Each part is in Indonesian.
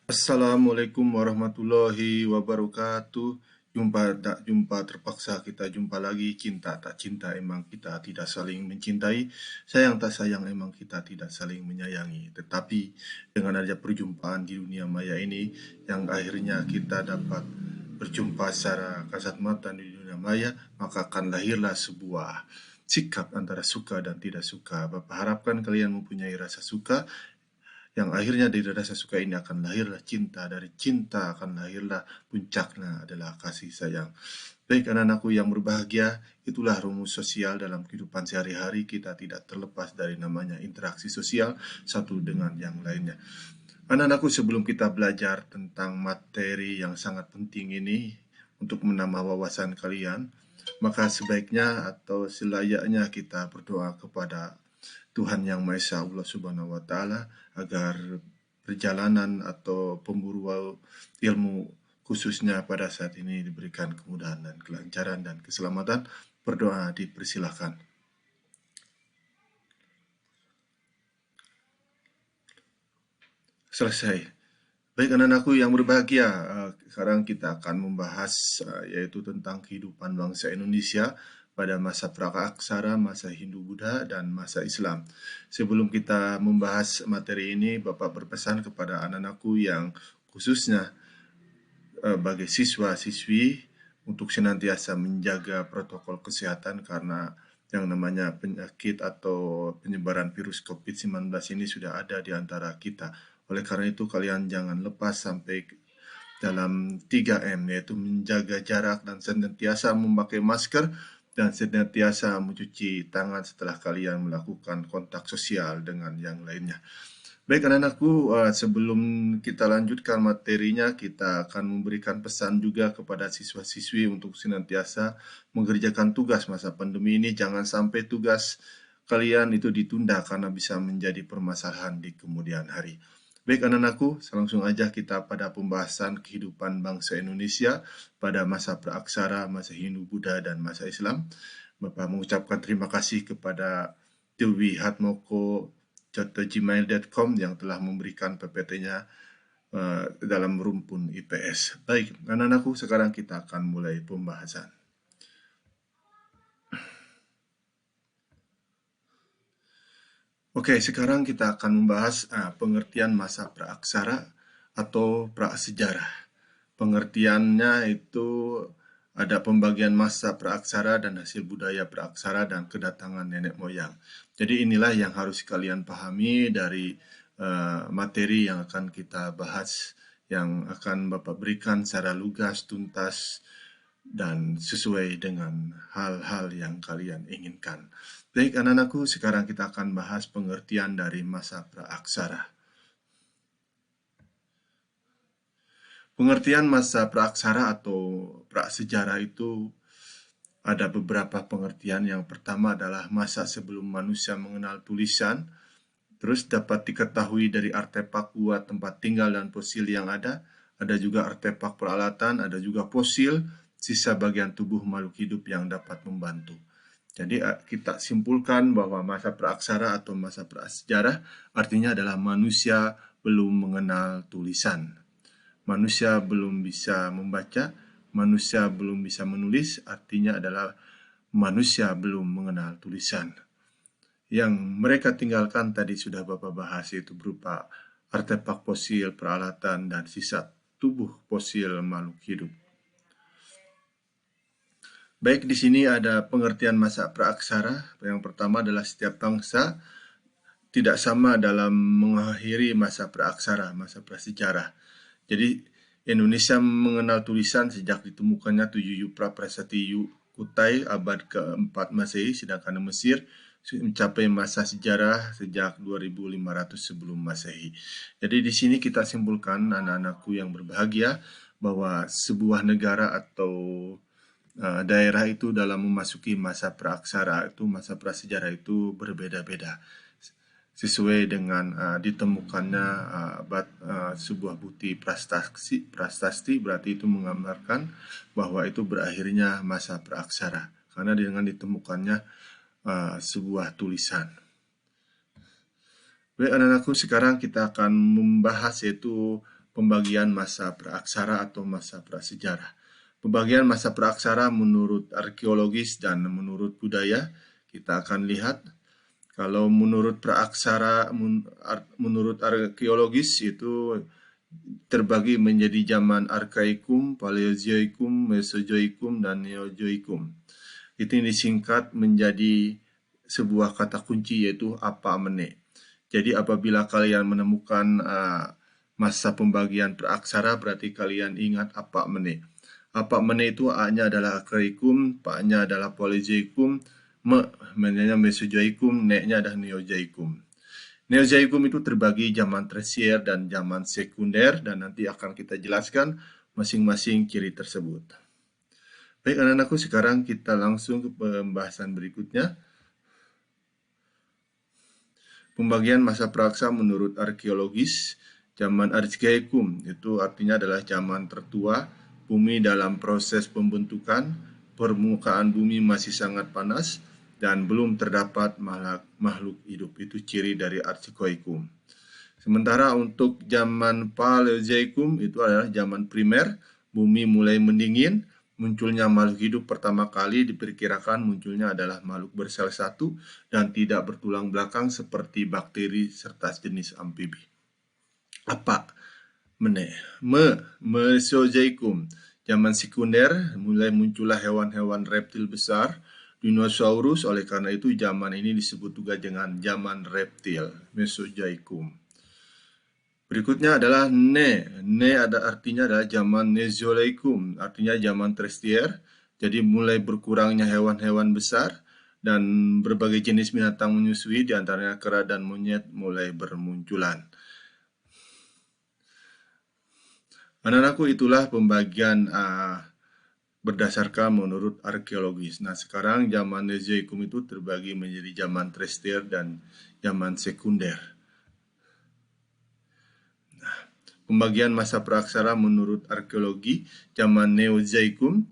Assalamualaikum warahmatullahi wabarakatuh. Jumpa tak jumpa terpaksa kita jumpa lagi. Cinta tak cinta emang kita tidak saling mencintai. Sayang tak sayang emang kita tidak saling menyayangi. Tetapi dengan ada perjumpaan di dunia maya ini yang akhirnya kita dapat berjumpa secara kasat mata di dunia maya, maka akan lahirlah sebuah sikap antara suka dan tidak suka. Bapak harapkan kalian mempunyai rasa suka yang akhirnya dari rasa suka ini akan lahirlah cinta, dari cinta akan lahirlah puncaknya adalah kasih sayang. Baik anak-anakku yang berbahagia, itulah rumus sosial dalam kehidupan sehari-hari. Kita tidak terlepas dari namanya interaksi sosial satu dengan yang lainnya. Anak-anakku, sebelum kita belajar tentang materi yang sangat penting ini untuk menambah wawasan kalian, maka sebaiknya atau selayaknya kita berdoa kepada Tuhan Yang Maha Esa, Allah Subhanahu wa Ta'ala, agar perjalanan atau pemburu ilmu khususnya pada saat ini diberikan kemudahan dan kelancaran dan keselamatan. Berdoa dipersilahkan. Selesai. Baik anak-anakku yang berbahagia, sekarang kita akan membahas yaitu tentang kehidupan bangsa Indonesia pada masa praaksara, masa Hindu-Buddha, dan masa Islam. Sebelum kita membahas materi ini, Bapak berpesan kepada anak-anakku yang khususnya bagi siswa-siswi untuk senantiasa menjaga protokol kesehatan karena yang namanya penyakit atau penyebaran virus COVID-19 ini sudah ada di antara kita. Oleh karena itu kalian jangan lepas sampai dalam 3M, yaitu menjaga jarak dan senantiasa memakai masker dan senantiasa mencuci tangan setelah kalian melakukan kontak sosial dengan yang lainnya. Baik anak-anakku, sebelum kita lanjutkan materinya, kita akan memberikan pesan juga kepada siswa-siswi untuk senantiasa mengerjakan tugas masa pandemi ini. Jangan sampai tugas kalian itu ditunda karena bisa menjadi permasalahan di kemudian hari. Baik anak-anakku, langsung aja kita pada pembahasan kehidupan bangsa Indonesia pada masa praaksara, masa Hindu-Buddha, dan masa Islam. Bapak mengucapkan terima kasih kepada Dewi Hatmoko gmail.com yang telah memberikan PPT-nya dalam rumpun IPS. Baik, anak-anakku, sekarang kita akan mulai pembahasan. Oke, sekarang kita akan membahas pengertian masa praaksara atau prasejarah. Pengertiannya itu ada pembagian masa praaksara dan hasil budaya praaksara dan kedatangan nenek moyang. Jadi inilah yang harus kalian pahami dari materi yang akan kita bahas, yang akan Bapak berikan secara lugas, tuntas, dan sesuai dengan hal-hal yang kalian inginkan. Baik anak-anakku, sekarang kita akan bahas pengertian dari masa praaksara. Pengertian masa praaksara atau prasejarah itu ada beberapa pengertian. Yang pertama adalah masa sebelum manusia mengenal tulisan, terus dapat diketahui dari artefak buat tempat tinggal dan fosil yang ada. Ada juga artefak peralatan, ada juga fosil, sisa bagian tubuh makhluk hidup yang dapat membantu. Jadi kita simpulkan bahwa masa praaksara atau masa prasejarah artinya adalah manusia belum mengenal tulisan. Manusia belum bisa membaca, manusia belum bisa menulis, artinya adalah manusia belum mengenal tulisan. Yang mereka tinggalkan tadi sudah Bapak bahas, yaitu berupa artefak fosil, peralatan, dan sisa tubuh fosil makhluk hidup. Baik, di sini ada pengertian masa praaksara. Yang pertama adalah setiap bangsa tidak sama dalam mengakhiri masa praaksara, masa prasejarah. Jadi Indonesia mengenal tulisan sejak ditemukannya 7 Yupra Prasasti Kutai abad ke-4 Masehi, sedangkan Mesir mencapai masa sejarah sejak 2500 sebelum Masehi. Jadi di sini kita simpulkan anak-anakku yang berbahagia bahwa sebuah negara atau daerah itu dalam memasuki masa praaksara itu, masa prasejarah itu berbeda-beda sesuai dengan ditemukannya sebuah bukti prasasti berarti itu menggambarkan bahwa itu berakhirnya masa praaksara karena dengan ditemukannya sebuah tulisan. Baik anak-anakku, sekarang kita akan membahas yaitu pembagian masa praaksara atau masa prasejarah. Pembagian masa praaksara menurut arkeologis dan menurut budaya, kita akan lihat. Kalau menurut praaksara, menurut arkeologis itu terbagi menjadi zaman Arkaikum, Paleozoikum, Mesozoikum, dan Neozoikum. Itu disingkat menjadi sebuah kata kunci yaitu apa mene. Jadi apabila kalian menemukan masa pembagian praaksara berarti kalian ingat apa mene. Apa mene itu A-nya adalah Arkaikum, P-nya adalah Paleozoikum, M-nya Mesozoikum, N-nya adalah Neozoikum. Neozoikum itu terbagi zaman tersier dan zaman sekunder dan nanti akan kita jelaskan masing-masing ciri tersebut. Baik anak-anakku, sekarang kita langsung ke pembahasan berikutnya. Pembagian masa praksa menurut arkeologis, zaman Archaikum itu artinya adalah zaman tertua, bumi dalam proses pembentukan, permukaan bumi masih sangat panas, dan belum terdapat makhluk hidup. Itu ciri dari Archaikum. Sementara untuk zaman Paleozoikum itu adalah zaman primer, bumi mulai mendingin, munculnya makhluk hidup pertama kali diperkirakan munculnya adalah makhluk bersel satu dan tidak bertulang belakang seperti bakteri serta jenis amfibi. Apa? Mesozoikum. Zaman sekunder mulai muncullah hewan-hewan reptil besar, dinosaurus, oleh karena itu zaman ini disebut juga dengan zaman reptil, Mesozoikum. Berikutnya adalah artinya adalah zaman Neozoikum, artinya zaman tersier. Jadi mulai berkurangnya hewan-hewan besar dan berbagai jenis binatang menyusui, diantaranya kera dan monyet mulai bermunculan. Anak-anakku, itulah pembagian berdasarkan menurut arkeologis. Nah, sekarang zaman Neozoikum itu terbagi menjadi zaman tersier dan zaman sekunder. Pembagian masa praaksara menurut arkeologi, zaman Neozoikum.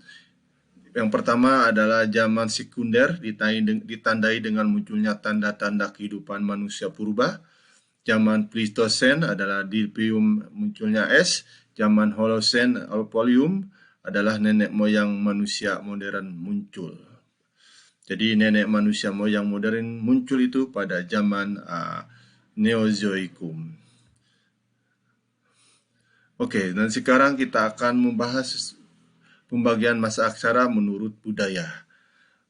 Yang pertama adalah zaman sekunder, ditandai dengan munculnya tanda-tanda kehidupan manusia purba. Zaman Pleistosen adalah Dilpium munculnya es. Zaman Holosen, Alpolium adalah nenek moyang manusia modern muncul. Jadi nenek manusia moyang modern muncul itu pada zaman Neozoikum. Oke, dan sekarang kita akan membahas pembagian masa aksara menurut budaya.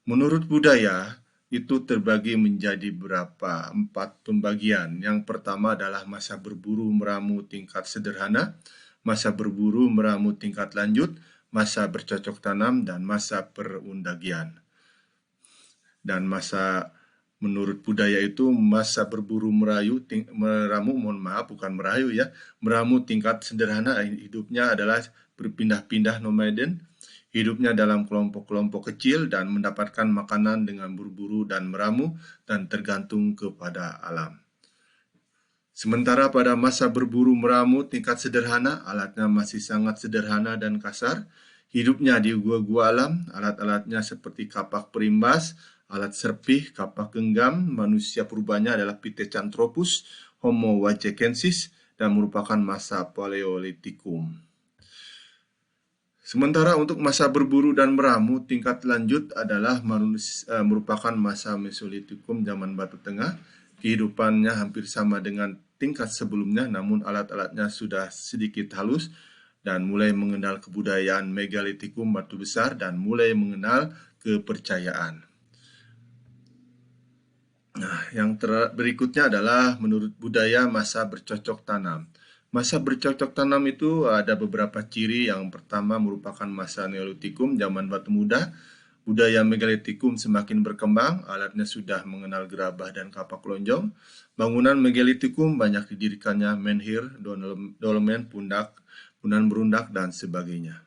Menurut budaya, itu terbagi menjadi berapa? 4 pembagian. Yang pertama adalah masa berburu meramu tingkat sederhana, masa berburu meramu tingkat lanjut, masa bercocok tanam, dan masa perundagian. Dan masa menurut budaya itu masa berburu meramu, meramu tingkat sederhana, hidupnya adalah berpindah-pindah nomaden, hidupnya dalam kelompok-kelompok kecil dan mendapatkan makanan dengan berburu dan meramu dan tergantung kepada alam. Sementara pada masa berburu meramu tingkat sederhana, alatnya masih sangat sederhana dan kasar, hidupnya di gua-gua alam, alat-alatnya seperti kapak perimbas, alat serpih, kapak genggam, manusia purbanya adalah Pithecanthropus, Homo wachekensis, dan merupakan masa Paleolitikum. Sementara untuk masa berburu dan meramu tingkat lanjut adalah merupakan masa Mesolitikum, zaman Batu Tengah. Kehidupannya hampir sama dengan tingkat sebelumnya, namun alat-alatnya sudah sedikit halus dan mulai mengenal kebudayaan Megalitikum, batu besar, dan mulai mengenal kepercayaan. Nah, yang berikutnya adalah menurut budaya masa bercocok tanam. Masa bercocok tanam itu ada beberapa ciri. Yang pertama merupakan masa Neolitikum, zaman batu muda. Budaya Megalitikum semakin berkembang, alatnya sudah mengenal gerabah dan kapak lonjong. Bangunan Megalitikum banyak didirikannya menhir, dolmen, pundak, punan berundak, dan sebagainya.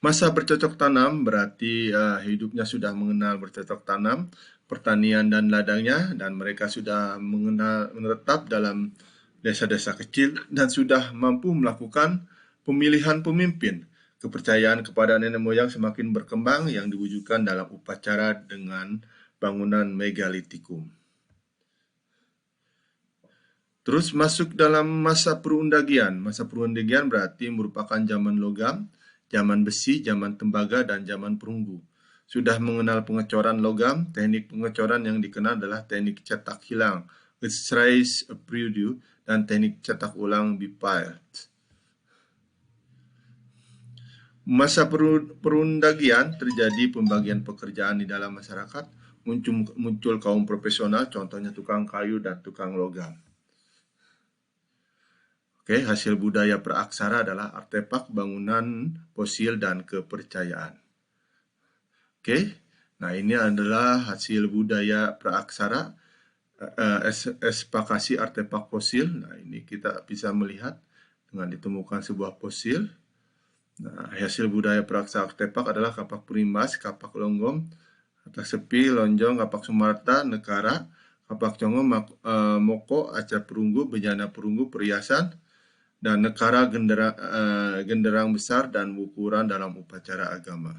Masa bercocok tanam berarti hidupnya sudah mengenal bercocok tanam, pertanian dan ladangnya, dan mereka sudah menetap dalam desa-desa kecil dan sudah mampu melakukan pemilihan pemimpin. Kepercayaan kepada nenek moyang semakin berkembang yang diwujudkan dalam upacara dengan bangunan Megalitikum. Terus masuk dalam masa perundagian. Masa perundagian berarti merupakan zaman logam, zaman besi, zaman tembaga, dan zaman perunggu. Sudah mengenal pengecoran logam, teknik pengecoran yang dikenal adalah teknik cetak hilang, extract produce, dan teknik cetak ulang bipild. Masa perundagian terjadi pembagian pekerjaan di dalam masyarakat, muncul kaum profesional, contohnya tukang kayu dan tukang logam. Oke, hasil budaya praaksara adalah artefak, bangunan, fosil, dan kepercayaan. Oke, nah ini adalah hasil budaya praaksara, espakasi artefak fosil. Nah ini kita bisa melihat dengan ditemukan sebuah fosil. Nah, hasil budaya praaksara artefak adalah kapak perimbas, kapak longgong, kapak sepi, lonjong, kapak sumarta, nekara, kapak congo, moko, acar perunggu, bejana perunggu, perhiasan, dan nekara genderang besar dan ukuran dalam upacara agama.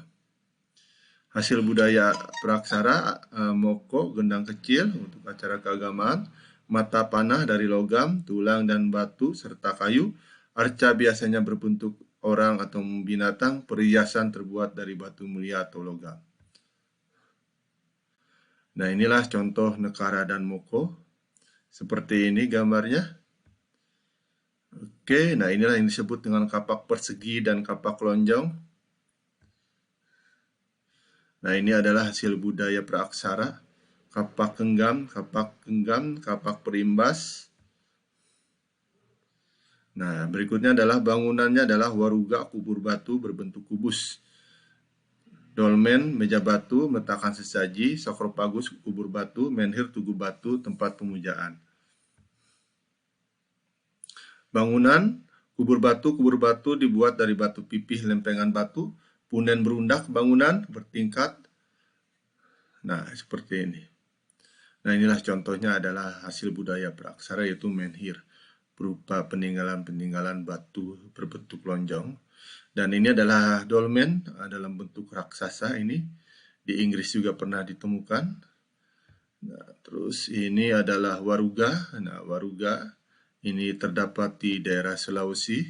Hasil budaya praksara, moko, gendang kecil untuk acara keagamaan, mata panah dari logam, tulang dan batu, serta kayu, arca biasanya berbentuk orang atau binatang, perhiasan terbuat dari batu mulia atau logam. Nah inilah contoh nekara dan moko, seperti ini gambarnya. Oke, nah inilah yang disebut dengan kapak persegi dan kapak lonjong. Nah ini adalah hasil budaya praaksara, kapak genggam, kapak perimbas. Nah berikutnya adalah bangunannya adalah waruga kubur batu berbentuk kubus. Dolmen, meja batu, metakan sesaji, sakropagus, kubur batu, menhir, tugu batu, tempat pemujaan. Bangunan, kubur batu dibuat dari batu pipih lempengan batu, punden berundak bangunan bertingkat. Nah, seperti ini. Nah, inilah contohnya adalah hasil budaya praaksara yaitu menhir, berupa peninggalan-peninggalan batu berbentuk lonjong. Dan ini adalah dolmen dalam bentuk raksasa ini. Di Inggris juga pernah ditemukan. Nah, terus ini adalah waruga. Nah, waruga ini terdapat di daerah Sulawesi.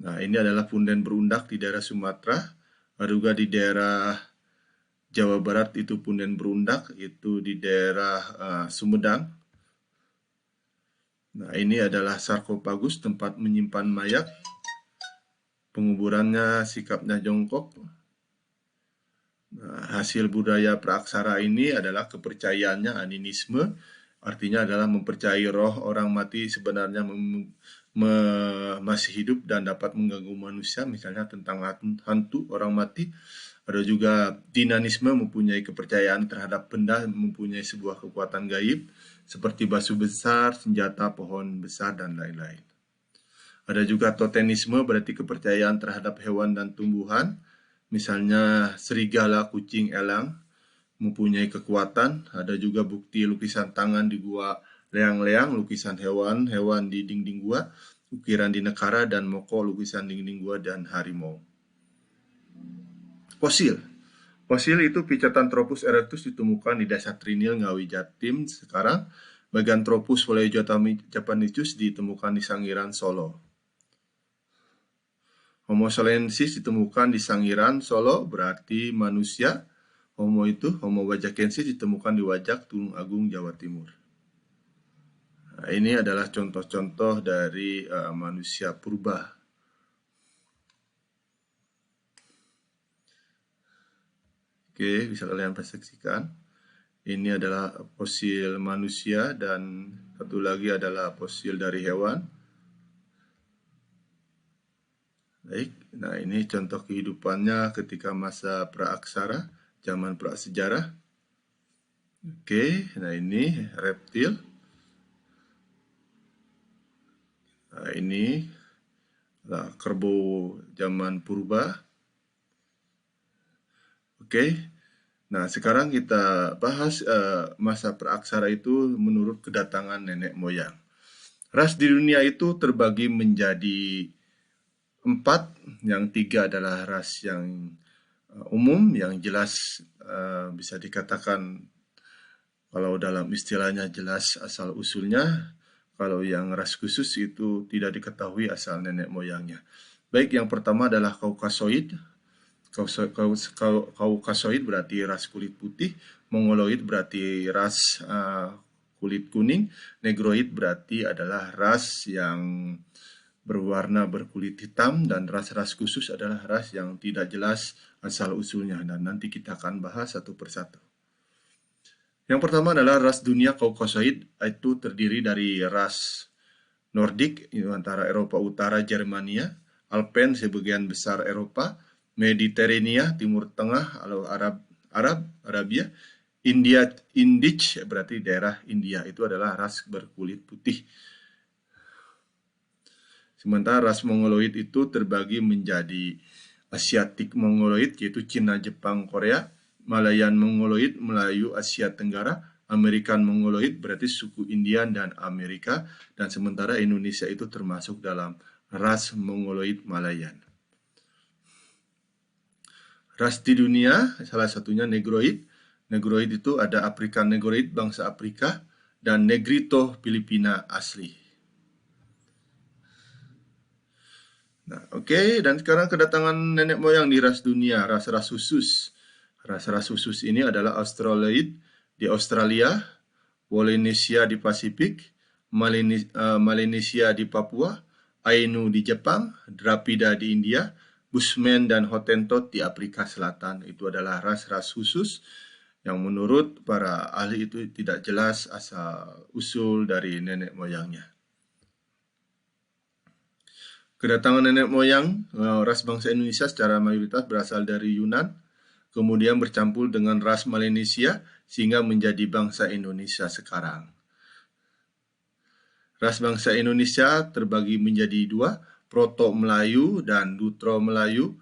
Nah, ini adalah punden berundak di daerah Sumatera. Waruga di daerah Jawa Barat itu punden berundak, itu di daerah Sumedang. Nah, ini adalah sarkofagus, tempat menyimpan mayat. Penguburannya sikapnya jongkok. Nah, hasil budaya praaksara ini adalah kepercayaannya animisme, artinya adalah mempercayai roh orang mati sebenarnya masih hidup dan dapat mengganggu manusia, misalnya tentang hantu orang mati. Ada juga dinanisme, mempunyai kepercayaan terhadap benda, mempunyai sebuah kekuatan gaib, seperti batu besar, senjata, pohon besar, dan lain-lain. Ada juga totemisme, berarti kepercayaan terhadap hewan dan tumbuhan, misalnya serigala, kucing, elang, mempunyai kekuatan. Ada juga bukti lukisan tangan di gua leang-leang, lukisan hewan di dinding gua, ukiran di nekara, dan moko, lukisan dinding gua, dan harimau. Fosil. Fosil itu Pithecanthropus erectus ditemukan di desa Trinil, Ngawi, Jatim sekarang. Bagian Tropus japanicus ditemukan di Sangiran, Solo. Homo solensis ditemukan di Sangiran, Solo, berarti manusia. Homo wajakensis ditemukan di Wajak, Tulung Agung, Jawa Timur. Nah, ini adalah contoh-contoh dari manusia purba. Oke, bisa kalian persaksikan. Ini adalah fosil manusia dan satu lagi adalah fosil dari hewan. Baik, nah ini contoh kehidupannya ketika masa praaksara, zaman prasejarah. Oke, nah ini reptil. Nah, ini kerbau zaman purba. Oke, nah sekarang kita bahas masa praaksara itu menurut kedatangan nenek moyang. Ras di dunia itu terbagi menjadi 4, yang 3 adalah ras yang umum, yang jelas bisa dikatakan Kalau dalam istilahnya jelas asal-usulnya, kalau yang ras khusus itu tidak diketahui asal nenek moyangnya. Baik, yang pertama adalah Kaukasoid. Kaukasoid berarti ras kulit putih, Mongoloid berarti ras kulit kuning, Negroid berarti adalah ras yang berwarna berkulit hitam, dan ras-ras khusus adalah ras yang tidak jelas asal-usulnya, dan nanti kita akan bahas satu persatu. Yang pertama adalah ras dunia Kaukasoid, itu terdiri dari ras Nordik, antara Eropa Utara, Jermania, Alpen sebagian besar Eropa, Mediterania, Timur Tengah, lalu Arabia, Indic berarti daerah India, itu adalah ras berkulit putih. Sementara ras Mongoloid itu terbagi menjadi Asiatik Mongoloid, yaitu Cina, Jepang, Korea, Malayan Mongoloid, Melayu, Asia Tenggara, American Mongoloid berarti suku Indian dan Amerika, dan sementara Indonesia itu termasuk dalam ras Mongoloid Malayan. Ras di dunia, salah satunya Negroid. Negroid itu ada African Negroid, bangsa Afrika, dan Negrito Filipina asli. Nah, oke, dan sekarang kedatangan nenek moyang di ras dunia, ras-ras khusus. Ras-ras khusus ini adalah Australoid di Australia, Polynesia di Pasifik, Melanesia di Papua, Ainu di Jepang, Drapida di India, Bushmen dan Hottentot di Afrika Selatan. Itu adalah ras-ras khusus yang menurut para ahli itu tidak jelas asal usul dari nenek moyangnya. Kedatangan nenek moyang ras bangsa Indonesia secara mayoritas berasal dari Yunan, kemudian bercampur dengan ras Melanesia sehingga menjadi bangsa Indonesia sekarang. Ras bangsa Indonesia terbagi menjadi dua, Proto-Melayu dan Dutro-Melayu.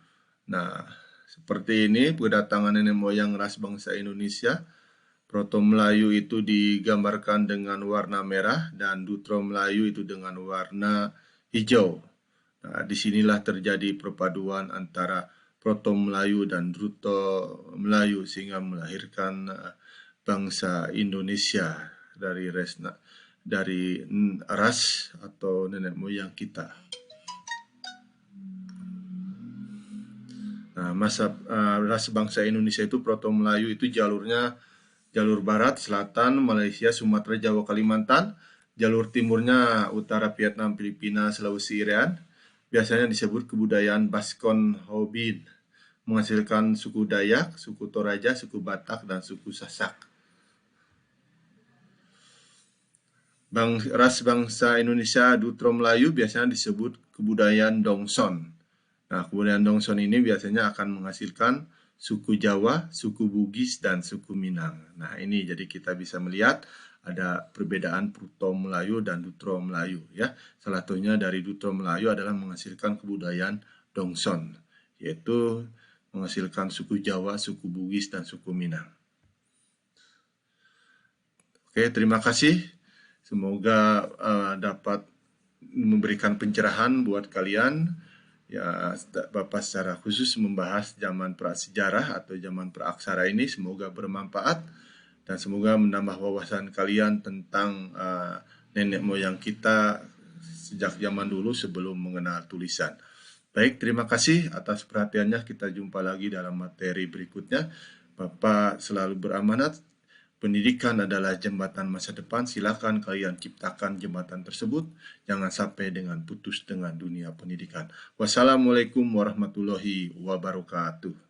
Nah, seperti ini kedatangan nenek moyang ras bangsa Indonesia. Proto-Melayu itu digambarkan dengan warna merah dan Dutro-Melayu itu dengan warna hijau. Nah, disinilah terjadi perpaduan antara Proto-Melayu dan Druto-Melayu sehingga melahirkan bangsa Indonesia dari ras atau nenek moyang kita. Nah, ras bangsa Indonesia itu Proto-Melayu itu jalurnya jalur barat, selatan, Malaysia, Sumatera, Jawa, Kalimantan. Jalur timurnya utara Vietnam, Filipina, Sulawesi, Irian. Biasanya disebut kebudayaan Baskon Hobin, menghasilkan suku Dayak, suku Toraja, suku Batak, dan suku Sasak. Ras bangsa Indonesia Dutro Melayu biasanya disebut kebudayaan Dongson. Nah, kebudayaan Dongson ini biasanya akan menghasilkan suku Jawa, suku Bugis, dan suku Minang. Nah, ini jadi kita bisa melihat ada perbedaan Proto Melayu dan Dutro Melayu, ya. Salah satunya dari Dutro Melayu adalah menghasilkan kebudayaan Dongson, yaitu menghasilkan suku Jawa, suku Bugis, dan suku Minang. Oke, terima kasih. Semoga dapat memberikan pencerahan buat kalian. Ya, Bapak secara khusus membahas zaman prasejarah atau zaman praaksara ini, semoga bermanfaat dan semoga menambah wawasan kalian tentang nenek moyang kita sejak zaman dulu sebelum mengenal tulisan. Baik, terima kasih atas perhatiannya. Kita jumpa lagi dalam materi berikutnya. Bapak selalu beramanat. Pendidikan adalah jembatan masa depan. Silakan kalian ciptakan jembatan tersebut. Jangan sampai dengan putus dengan dunia pendidikan. Wassalamualaikum warahmatullahi wabarakatuh.